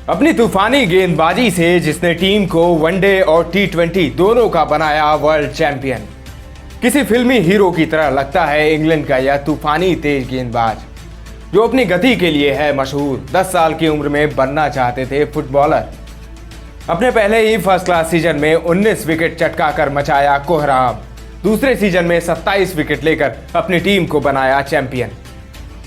अपनी तूफानी गेंदबाजी से जिसने टीम को वनडे और टी20 दोनों का बनाया वर्ल्ड चैंपियन। किसी फिल्मी हीरो की तरह लगता है इंग्लैंड का यह तूफानी तेज गेंदबाज, जो अपनी गति के लिए है मशहूर। 10 साल की उम्र में बनना चाहते थे फुटबॉलर। अपने पहले ही फर्स्ट क्लास सीजन में 19 विकेट चटकाकर मचाया कोहराम। दूसरे सीजन में 27 विकेट लेकर अपनी टीम को बनाया चैंपियन।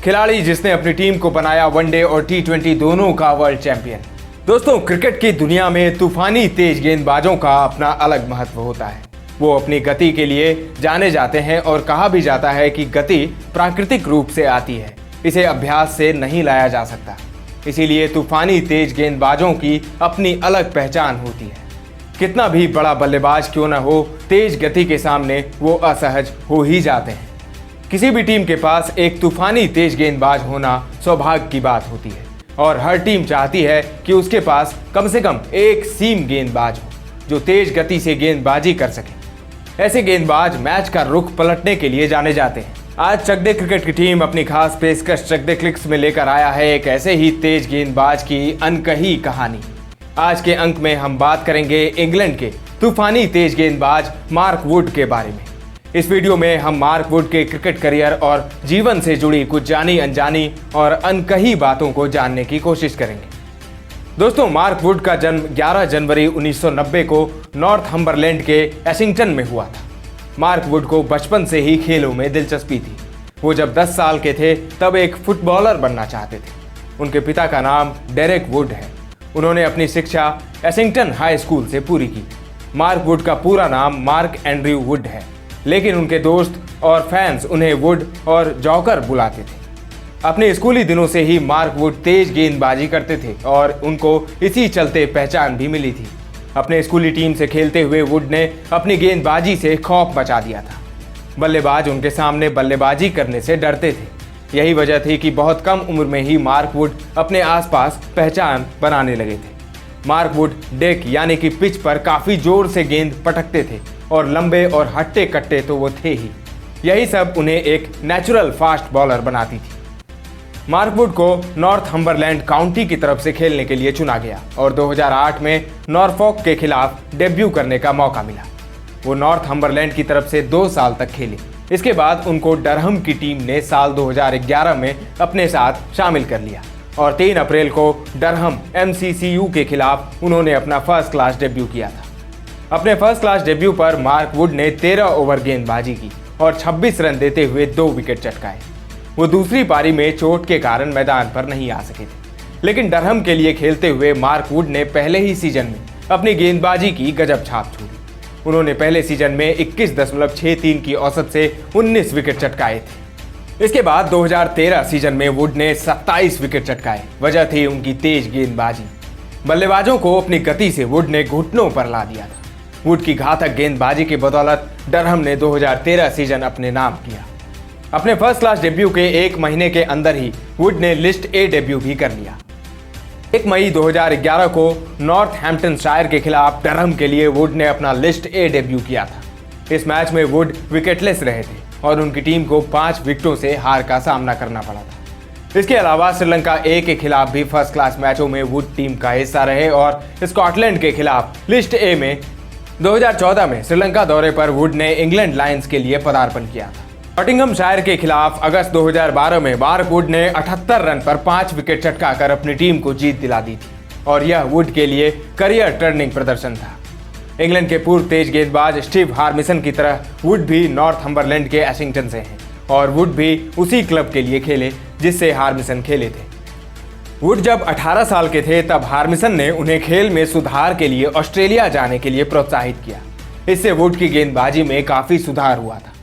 खिलाड़ी जिसने अपनी टीम को बनाया वनडे और टी20 दोनों का वर्ल्ड चैंपियन। दोस्तों, क्रिकेट की दुनिया में तूफानी तेज गेंदबाजों का अपना अलग महत्व होता है। वो अपनी गति के लिए जाने जाते हैं और कहा भी जाता है कि गति प्राकृतिक रूप से आती है, इसे अभ्यास से नहीं लाया जा सकता। इसीलिए तूफानी तेज गेंदबाजों की अपनी अलग पहचान होती है। कितना भी बड़ा बल्लेबाज क्यों न हो, तेज गति के सामने वो असहज हो ही जाते हैं। किसी भी टीम के पास एक तूफानी तेज गेंदबाज होना सौभाग्य की बात होती है और हर टीम चाहती है कि उसके पास कम से कम एक सीम गेंदबाज हो जो तेज गति से गेंदबाजी कर सके। ऐसे गेंदबाज मैच का रुख पलटने के लिए जाने जाते हैं। आज चक दे क्रिकेट की टीम अपनी खास पेशकश चक दे क्लिक्स में लेकर आया है एक ऐसे ही तेज गेंदबाज की अनकही कहानी। आज के अंक में हम बात करेंगे इंग्लैंड के तूफानी तेज गेंदबाज मार्क वुड के बारे में। इस वीडियो में हम मार्क वुड के क्रिकेट करियर और जीवन से जुड़ी कुछ जानी अनजानी और अनकही बातों को जानने की कोशिश करेंगे। दोस्तों, मार्क वुड का जन्म 11 जनवरी 1990 को नॉर्थम्बरलैंड के एशिंगटन में हुआ था। मार्क वुड को बचपन से ही खेलों में दिलचस्पी थी। वो जब 10 साल के थे तब एक फुटबॉलर बनना चाहते थे। उनके पिता का नाम डेरेक वुड है। उन्होंने अपनी शिक्षा एशिंगटन हाई स्कूल से पूरी की। मार्क वुड का पूरा नाम मार्क एंड्रयू वुड है, लेकिन उनके दोस्त और फैंस उन्हें वुड और जॉकर बुलाते थे। अपने स्कूली दिनों से ही मार्क वुड तेज गेंदबाजी करते थे और उनको इसी चलते पहचान भी मिली थी। अपने स्कूली टीम से खेलते हुए वुड ने अपनी गेंदबाजी से खौफ मचा दिया था। बल्लेबाज उनके सामने बल्लेबाजी करने से डरते थे। यही वजह थी कि बहुत कम उम्र में ही मार्क वुड अपने आसपास पहचान बनाने लगे थे। मार्क वुड डेक यानी कि पिच पर काफी जोर से गेंद पटकते थे और लंबे और हट्टे कट्टे तो वो थे ही। यही सब उन्हें एक नेचुरल फास्ट बॉलर बनाती थी। मार्क वुड को नॉर्थम्बरलैंड काउंटी की तरफ से खेलने के लिए चुना गया और 2008 में नॉरफॉक के खिलाफ डेब्यू करने का मौका मिला। वो नॉर्थम्बरलैंड की तरफ से 2 साल तक खेले। इसके बाद उनको डरहम की टीम ने साल 2011 में अपने साथ शामिल कर लिया और 3 अप्रैल को डरहम MCCU के खिलाफ उन्होंने अपना फर्स्ट क्लास डेब्यू किया था। अपने फर्स्ट क्लास डेब्यू पर मार्क वुड ने 13 ओवर गेंदबाजी की और 26 रन देते हुए 2 विकेट चटकाए। वो दूसरी पारी में चोट के कारण मैदान पर नहीं आ सके थे, लेकिन डरहम के लिए खेलते हुए मार्क वुड ने पहले ही सीजन में अपनी गेंदबाजी की गजब छाप छोड़ी। उन्होंने पहले सीजन में 21.63 की औसत से 19 विकेट चटकाए थे। इसके बाद 2013 सीजन में वुड ने 27 विकेट चटकाए। वजह थी उनकी तेज गेंदबाजी। बल्लेबाजों को अपनी गति से वुड ने घुटनों पर ला दिया था। वुड की घातक गेंदबाजी की बदौलत डरहम ने 2013 सीजन अपने नाम किया। अपने फर्स्ट क्लास डेब्यू के 1 महीने के अंदर ही वुड ने लिस्ट ए डेब्यू भी कर लिया। 1 मई 2011 को नॉर्थहैम्पटनशायर के खिलाफ डरहम के लिए वुड ने अपना लिस्ट ए डेब्यू किया था। इस मैच में वुड विकेटलेस रहे थे और उनकी टीम को 5 विकेटों से हार का सामना करना पड़ा था। इसके अलावा श्रीलंका ए के खिलाफ भी फर्स्ट क्लास मैचों में वुड टीम का हिस्सा रहे और स्कॉटलैंड के खिलाफ लिस्ट ए में 2014 में श्रीलंका दौरे पर वुड ने इंग्लैंड लायंस के लिए पदार्पण किया था। नॉटिंघमशायर के खिलाफ अगस्त 2012 में मार्क वुड ने 78 रन पर 5 विकेट चटकाकर अपनी टीम को जीत दिला दी थी और यह वुड के लिए करियर टर्निंग प्रदर्शन था। इंग्लैंड के पूर्व तेज गेंदबाज स्टीव हार्मिसन की तरह वुड भी नॉर्थम्बरलैंड के एशिंगटन से हैं और वुड भी उसी क्लब के लिए खेले जिससे हार्मिसन खेले थे। वुड जब 18 साल के थे तब हार्मिसन ने उन्हें खेल में सुधार के लिए ऑस्ट्रेलिया जाने के लिए प्रोत्साहित किया। इससे वुड की गेंदबाजी में काफी सुधार हुआ था।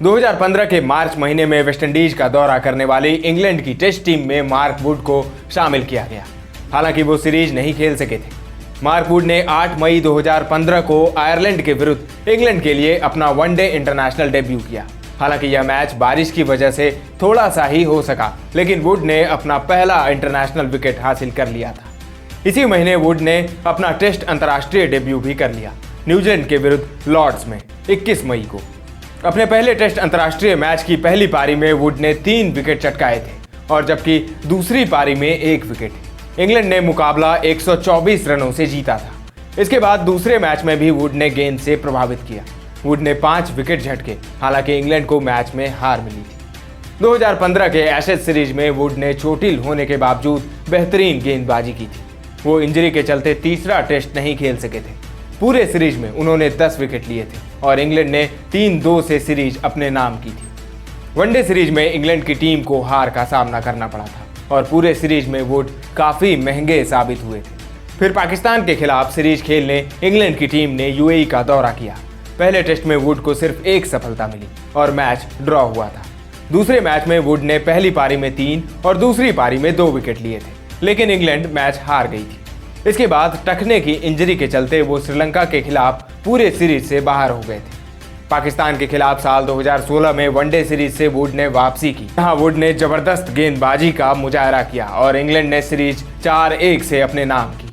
2015 के मार्च महीने में वेस्टइंडीज का दौरा करने वाली इंग्लैंड की टेस्ट टीम में मार्क वुड को शामिल किया गया। हालांकि वो सीरीज नहीं खेल सके थे। मार्क वुड ने 8 मई 2015 को आयरलैंड के विरुद्ध इंग्लैंड के लिए अपना वनडे इंटरनेशनल डेब्यू किया। हालांकि यह मैच बारिश की वजह से थोड़ा सा ही हो सका, लेकिन वुड ने अपना पहला इंटरनेशनल विकेट हासिल कर लिया था। इसी महीने वुड ने अपना टेस्ट अंतर्राष्ट्रीय डेब्यू भी कर लिया न्यूजीलैंड के विरुद्ध लॉर्ड्स में 21 मई को। अपने पहले टेस्ट अंतर्राष्ट्रीय मैच की पहली पारी में वुड ने 3 विकेट चटकाए थे और जबकि दूसरी पारी में 1 विकेट। इंग्लैंड ने मुकाबला 124 रनों से जीता था। इसके बाद दूसरे मैच में भी वुड ने गेंद से प्रभावित किया। वुड ने 5 विकेट झटके, हालांकि इंग्लैंड को मैच में हार मिली थी। 2015 के एशेज सीरीज में वुड ने चोटिल होने के बावजूद बेहतरीन गेंदबाजी की थी। वो इंजरी के चलते तीसरा टेस्ट नहीं खेल सके थे। पूरे सीरीज में उन्होंने 10 विकेट लिए थे और इंग्लैंड ने 3-2 से सीरीज अपने नाम की थी। वनडे सीरीज में इंग्लैंड की टीम को हार का सामना करना पड़ा था और पूरे सीरीज में वुड काफी महंगे साबित हुए थे। फिर पाकिस्तान के खिलाफ सीरीज खेलने इंग्लैंड की टीम ने यूएई का दौरा किया। पहले टेस्ट में वुड को सिर्फ 1 सफलता मिली और मैच ड्रॉ हुआ था। दूसरे मैच में वुड ने पहली पारी में 3 और दूसरी पारी में 2 विकेट लिए थे, लेकिन इंग्लैंड मैच हार गई थी। इसके बाद टखने की इंजरी के चलते वो श्रीलंका के खिलाफ पूरे सीरीज से बाहर हो गए थे। पाकिस्तान के खिलाफ साल 2016 में वनडे सीरीज से वुड ने वापसी की। जहां वुड ने जबरदस्त गेंदबाजी का मुजाहरा किया और इंग्लैंड ने सीरीज 4-1 से अपने नाम की।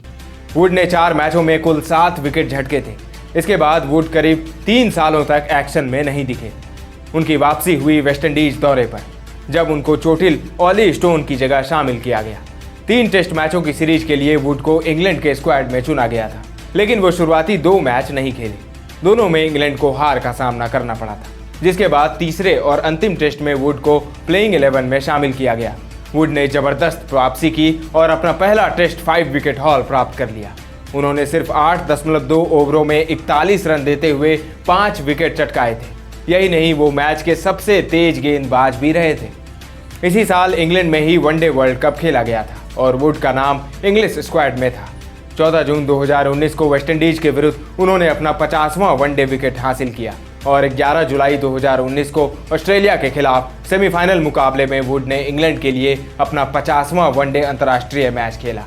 वुड ने 4 मैचों में कुल 7 विकेट झटके थे। इसके बाद वुड करीब 3 सालों तक एक्शन में नहीं दिखे। उनकी वापसी हुई वेस्टइंडीज दौरे पर, जब उनको चोटिल ऑली स्टोन की जगह शामिल किया गया। 3 टेस्ट मैचों की सीरीज के लिए वुड को इंग्लैंड के स्क्वाड में चुना गया था, लेकिन वो शुरुआती 2 मैच नहीं खेले। दोनों में इंग्लैंड को हार का सामना करना पड़ा था, जिसके बाद तीसरे और अंतिम टेस्ट में वुड को प्लेइंग 11 में शामिल किया गया। वुड ने जबरदस्त वापसी की और अपना पहला टेस्ट 5 विकेट हॉल प्राप्त कर लिया। उन्होंने सिर्फ 8.2 ओवरों में 41 रन देते हुए 5 विकेट चटकाए थे। यही नहीं, वो मैच के सबसे तेज गेंदबाज भी रहे थे। इसी साल इंग्लैंड में ही वनडे वर्ल्ड कप खेला गया था और वुड का नाम इंग्लिश स्क्वाड में था। 14 जून 2019 को वेस्टइंडीज के विरुद्ध उन्होंने अपना 50वां वनडे विकेट हासिल किया और 11 जुलाई 2019 को ऑस्ट्रेलिया के खिलाफ सेमीफाइनल मुकाबले में वुड ने इंग्लैंड के लिए अपना 50वां वनडे अंतर्राष्ट्रीय मैच खेला।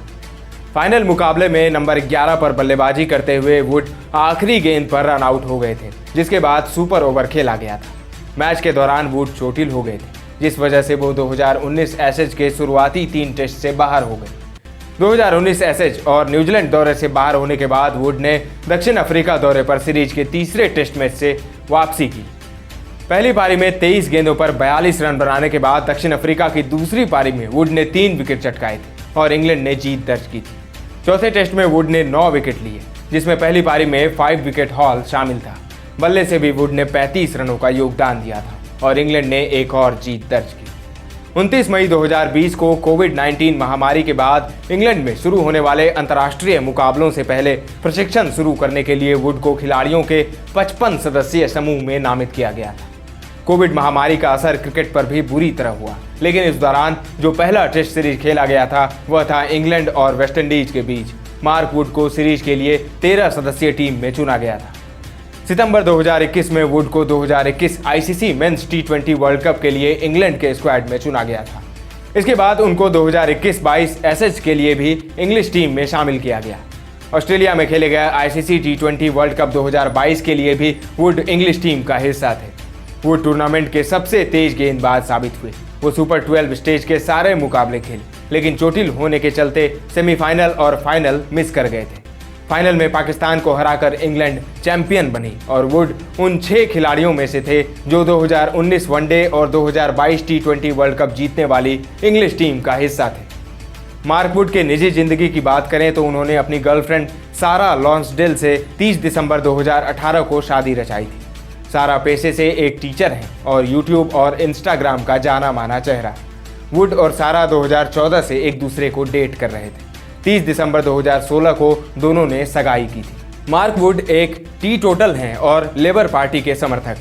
फाइनल मुकाबले में नंबर 11 पर बल्लेबाजी करते हुए वुड आखिरी गेंद पर रन आउट हो गए थे, जिसके बाद सुपर ओवर खेला गया था। मैच के दौरान वुड चोटिल हो गए थे, जिस वजह से वो 2019 एशेज के शुरुआती 3 टेस्ट से बाहर हो गए। 2019 एशेज और न्यूजीलैंड दौरे से बाहर होने के बाद वुड ने दक्षिण अफ्रीका दौरे पर सीरीज के तीसरे टेस्ट मैच से वापसी की। पहली पारी में 23 गेंदों पर 42 रन बनाने के बाद दक्षिण अफ्रीका की दूसरी पारी में वुड ने 3 विकेट चटकाए थे और इंग्लैंड ने जीत दर्ज की थी। चौथे टेस्ट में वुड ने 9 विकेट लिए, जिसमें पहली पारी में 5 विकेट हॉल शामिल था। बल्ले से भी वुड ने 35 रनों का योगदान दिया था और इंग्लैंड ने एक और जीत दर्ज की। 29 मई 2020 को कोविड-19 महामारी के बाद इंग्लैंड में शुरू होने वाले अंतर्राष्ट्रीय मुकाबलों से पहले प्रशिक्षण शुरू करने के लिए वुड को खिलाड़ियों के 55 सदस्यीय समूह में नामित किया गया था। कोविड महामारी का असर क्रिकेट पर भी बुरी तरह हुआ, लेकिन इस दौरान जो पहला टेस्ट सीरीज खेला गया था वह था इंग्लैंड और वेस्टइंडीज के बीच। मार्क वुड को सीरीज के लिए 13 सदस्यीय टीम में चुना गया था। सितंबर 2021 में वुड को 2021 आईसीसी मेंस टी20 वर्ल्ड कप के लिए इंग्लैंड के स्क्वाड में चुना गया था। इसके बाद उनको 2021-22 एशेज के लिए भी इंग्लिश टीम में शामिल किया गया। ऑस्ट्रेलिया में खेले गए आईसीसी टी20 वर्ल्ड कप 2022 के लिए भी वुड इंग्लिश टीम का हिस्सा थे। वुड टूर्नामेंट के सबसे तेज गेंदबाज साबित हुए। वो सुपर 12 स्टेज के सारे मुकाबले खेले, लेकिन चोटिल होने के चलते सेमीफाइनल और फाइनल मिस कर गए थे। फाइनल में पाकिस्तान को हराकर इंग्लैंड चैंपियन बनी और वुड उन 6 खिलाड़ियों में से थे जो 2019 वनडे और 2022 टी20 वर्ल्ड कप जीतने वाली इंग्लिश टीम का हिस्सा थे। मार्क वुड के निजी जिंदगी की बात करें तो उन्होंने अपनी गर्लफ्रेंड सारा लॉन्सडेल से 30 दिसंबर 2018 को शादी रचाई थी। सारा पेशे से एक टीचर हैं और यूट्यूब और इंस्टाग्राम का जाना माना चेहरा। वुड और सारा 2014 से एक दूसरे को डेट कर रहे थे। 30 दिसंबर 2016 को दोनों ने सगाई की थी। मार्क वुड एक टी-टोटल हैं और लेबर पार्टी के समर्थक।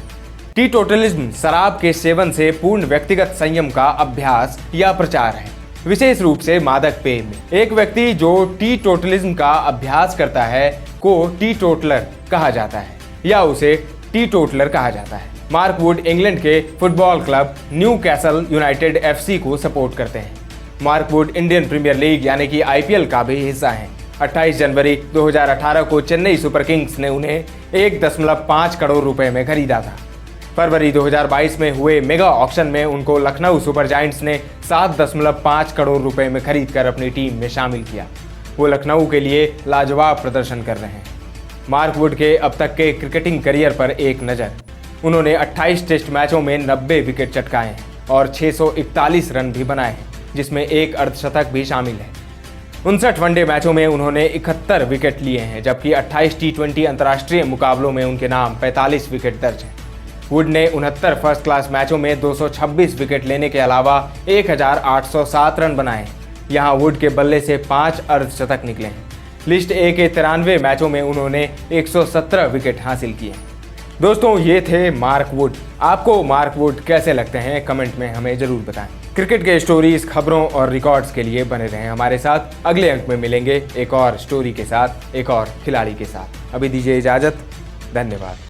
टी-टोटलिज्म शराब के सेवन से पूर्ण व्यक्तिगत संयम का अभ्यास या प्रचार है, विशेष रूप से मादक पेय में। एक व्यक्ति जो टी-टोटलिज्म का अभ्यास करता है को टी-टोटलर कहा जाता है या उसे टी-टोटलर कहा जाता है। मार्क वुड इंग्लैंड के football club Newcastle United FC को सपोर्ट करते हैं। Mark Wood Indian Premier League यानी कि आईपीएल का भी हिस्सा हैं। 28 जनवरी 2018 को चेन्नई सुपर किंग्स ने उन्हें 1.5 करोड़ रुपए में खरीदा था। फरवरी 2022 में हुए मेगा ऑक्शन में उनको लखनऊ सुपर जायंट्स ने 7.5 करोड़ रुपए में खरीदकर अपनी टीम में शामिल किया। वो लखनऊ के लिए लाजवाब प्रदर्शन कर रहे हैं। मार्क वुड के अब तक के क्रिकेटिंग करियर पर एक नज़र। उन्होंने 28 टेस्ट मैचों में 90 विकेट चटकाए हैं और 641 रन भी बनाए हैं, जिसमें एक अर्धशतक भी शामिल है। 59 वनडे मैचों में उन्होंने 71 विकेट लिए हैं, जबकि 28 टी20 अंतर्राष्ट्रीय मुकाबलों में उनके नाम 45 विकेट दर्ज हैं। वुड ने 69 फर्स्ट क्लास मैचों में 226 विकेट लेने के अलावा 1807 रन बनाए। यहां वुड के बल्ले से 5 अर्धशतक निकले हैं। लिस्ट ए के 93 मैचों में उन्होंने 117 विकेट हासिल किए। दोस्तों, ये थे मार्क वुड। आपको मार्क वुड कैसे लगते हैं, कमेंट में हमें जरूर बताएं। क्रिकेट के स्टोरीज, खबरों और रिकॉर्ड्स के लिए बने रहें हमारे साथ। अगले अंक में मिलेंगे एक और स्टोरी के साथ, एक और खिलाड़ी के साथ। अभी दीजिए इजाजत। धन्यवाद।